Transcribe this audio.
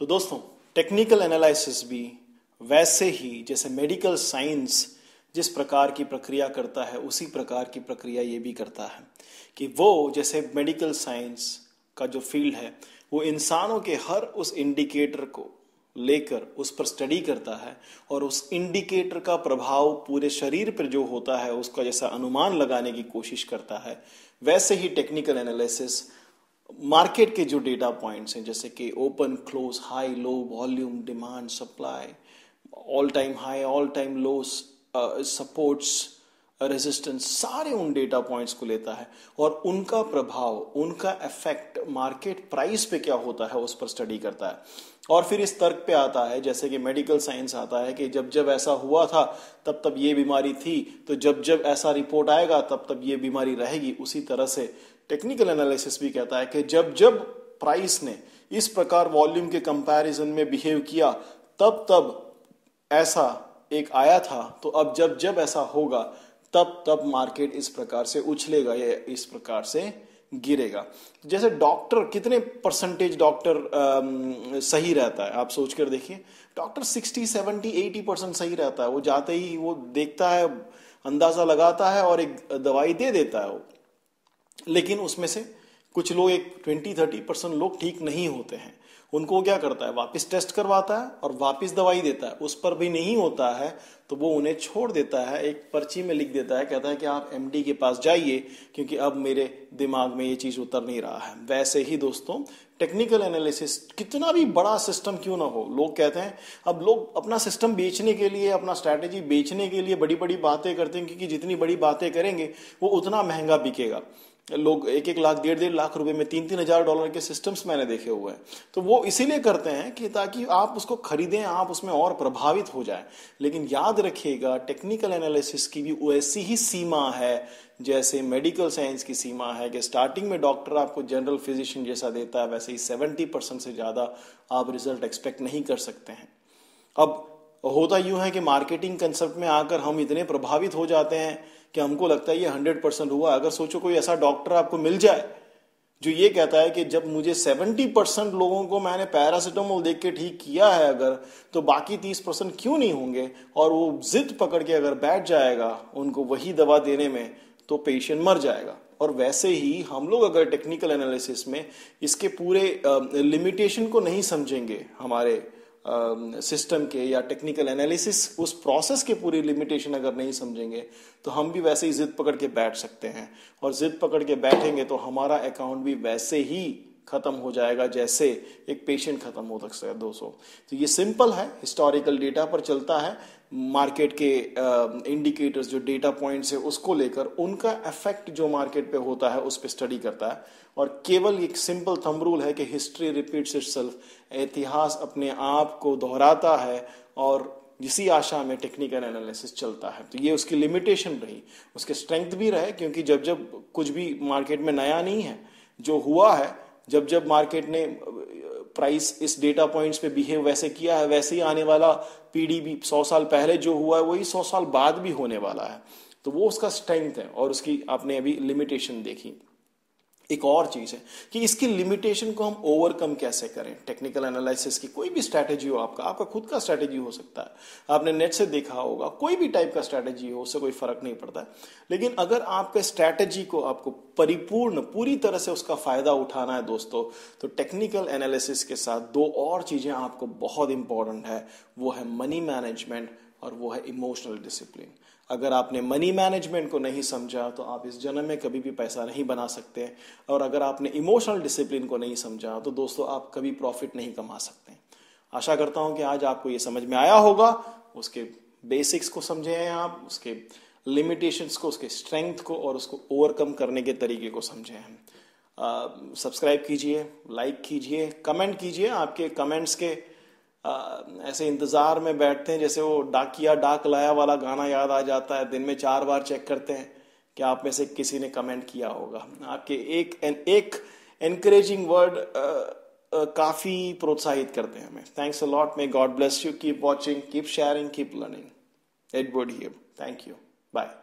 तो दोस्तों, technical analysis भी वैसे ही जैसे मेडिकल साइंस जिस प्रकार की प्रक्रिया करता है उसी प्रकार की प्रक्रिया ये भी करता है कि वो जैसे मेडिकल साइंस का जो फील्ड है वो इंसानों के हर उस इंडिकेटर को लेकर उस पर स्टडी करता है और उस इंडिकेटर का प्रभाव पूरे शरीर पर जो होता है उसका जैसा अनुमान लगाने की कोशिश करता है, वैसे ही टेक्निकल एनालिसिस मार्केट के जो डेटा पॉइंट्स हैं जैसे कि open close high low volume demand supply all time high all time low supports resistance, सारे उन डेटा पॉइंट्स को लेता है और उनका प्रभाव उनका इफेक्ट मार्केट प्राइस पे क्या होता है उस पर स्टडी करता है। और फिर इस तर्क पे आता है जैसे कि मेडिकल साइंस आता है कि जब जब ऐसा हुआ था तब तब ये बीमारी थी, तो जब जब ऐसा रिपोर्ट आएगा तब तब ये बीमारी रहेगी। उसी तरह से टेक्निकल एनालिसिस भी कहता है कि जब जब प्राइस ने इस प्रकार वॉल्यूम के कंपैरिजन में बिहेव किया तब तब ऐसा एक आया था, तो अब जब जब ऐसा होगा तब तब मार्केट इस प्रकार से उछलेगा या इस प्रकार से गिरेगा। जैसे डॉक्टर, कितने परसेंटेज डॉक्टर सही रहता है आप सोच कर देखिए। डॉक्टर 60, 70, 80% सही रहता है। वो जाते ही वो देखता है, अंदाजा लगाता है और एक दवाई दे देता है वो। लेकिन उसमें से कुछ लोग, एक 20-30% लोग ठीक नहीं होते हैं। उनको क्या करता है, वापस टेस्ट करवाता है और वापस दवाई देता है। उस पर भी नहीं होता है तो वो उन्हें छोड़ देता है, एक पर्ची में लिख देता है, कहता है कि आप एमडी के पास जाइए क्योंकि अब मेरे दिमाग में ये चीज उतर नहीं रहा है। वैसे ही दोस्तों, टेक्निकल एनालिसिस कितना भी बड़ा सिस्टम क्यों ना हो, लोग कहते हैं, अब लोग अपना सिस्टम बेचने के लिए, अपना स्ट्रैटेजी बेचने के लिए बड़ी बड़ी बातें करते हैं क्योंकि जितनी बड़ी बातें करेंगे वो उतना महंगा बिकेगा। लोग 1-1 लाख, 1.5-1.5 लाख रुपए में $3-3 के सिस्टम्स मैंने देखे हुए हैं। तो वो इसीलिए करते हैं कि ताकि आप उसको खरीदें, आप उसमें और प्रभावित हो जाएं। लेकिन याद रखिएगा, टेक्निकल एनालिसिस की भी वैसी ही सीमा है जैसे मेडिकल साइंस की सीमा है कि स्टार्टिंग में डॉक्टर आपको जनरल फिजिशियन जैसा देता है, वैसे ही 70% से ज्यादा आप रिजल्ट एक्सपेक्ट नहीं कर सकते हैं। अब होता यूं है कि मार्केटिंग कंसेप्ट में आकर हम इतने प्रभावित हो जाते हैं कि हमको लगता है ये 100% हुआ। अगर सोचो कोई ऐसा डॉक्टर आपको मिल जाए जो ये कहता है कि जब मुझे 70% लोगों को मैंने पैरासिटामोल देख के ठीक किया है अगर, तो बाकी 30% क्यों नहीं होंगे, और वो जिद पकड़ के अगर बैठ जाएगा उनको वही दवा देने में, तो पेशेंट मर जाएगा। और वैसे ही हम लोग अगर टेक्निकल एनालिसिस में इसके पूरे लिमिटेशन को नहीं समझेंगे, हमारे सिस्टम के या टेक्निकल एनालिसिस उस प्रोसेस के पूरी लिमिटेशन अगर नहीं समझेंगे, तो हम भी वैसे ही जिद पकड़ के बैठ सकते हैं। और जिद पकड़ के बैठेंगे तो हमारा अकाउंट भी वैसे ही खत्म हो जाएगा जैसे एक पेशेंट खत्म हो सकता है दोस्तों। तो ये सिंपल है, हिस्टोरिकल डेटा पर चलता है। मार्केट के इंडिकेटर्स जो डेटा पॉइंट्स है उसको लेकर उनका इफेक्ट जो मार्केट पे होता है उस पर स्टडी करता है। और केवल एक सिंपल थंब रूल है कि हिस्ट्री रिपीट्स इटसेल्फ, इतिहास अपने आप को दोहराता है, और इसी आशा में टेक्निकल एनालिसिस चलता है। तो ये उसकी लिमिटेशन रही, उसके स्ट्रेंथ भी रहे, क्योंकि जब जब कुछ भी मार्केट में नया नहीं है, जो हुआ है, जब जब मार्केट ने प्राइस इस डेटा पॉइंट्स पे बिहेव वैसे किया है, वैसे ही आने वाला पीढ़ी भी 100 साल पहले जो हुआ है वही 100 साल बाद भी होने वाला है। तो वो उसका स्ट्रेंथ है, और उसकी आपने अभी लिमिटेशन देखी। एक और चीज है कि इसकी लिमिटेशन को हम ओवरकम कैसे करें। टेक्निकल एनालिसिस की कोई भी स्ट्रैटेजी हो, आपका खुद का स्ट्रैटेजी हो सकता है, आपने नेट से देखा होगा, कोई भी टाइप का स्ट्रैटेजी हो, उससे कोई फर्क नहीं पड़ता है। लेकिन अगर आपके स्ट्रैटेजी को आपको परिपूर्ण पूरी तरह से उसका फायदा उठाना है दोस्तों, तो टेक्निकल एनालिसिस के साथ 2 और चीजें आपको बहुत इंपॉर्टेंट है। वो है मनी मैनेजमेंट और वो है इमोशनल डिसिप्लिन। अगर आपने मनी मैनेजमेंट को नहीं समझा तो आप इस जन्म में कभी भी पैसा नहीं बना सकते, और अगर आपने इमोशनल डिसिप्लिन को नहीं समझा तो दोस्तों आप कभी प्रॉफिट नहीं कमा सकते। आशा करता हूं कि आज आपको ये समझ में आया होगा, उसके बेसिक्स को समझे हैं आप, उसके लिमिटेशंस को, उसके स्ट्रेंथ को, और उसको ओवरकम करने के तरीके को समझे हैं। सब्सक्राइब कीजिए, लाइक कीजिए, कमेंट कीजिए। आपके कमेंट्स के ऐसे इंतजार में बैठते हैं जैसे वो डाकिया डाक लाया वाला गाना याद आ जाता है। दिन में 4 बार चेक करते हैं कि आप में से किसी ने कमेंट किया होगा। आपके एक एनकरेजिंग वर्ड काफी प्रोत्साहित करते हैं हमें। Thanks a lot, may God bless you, keep watching, keep sharing, keep learning. Edward here, thank you, bye.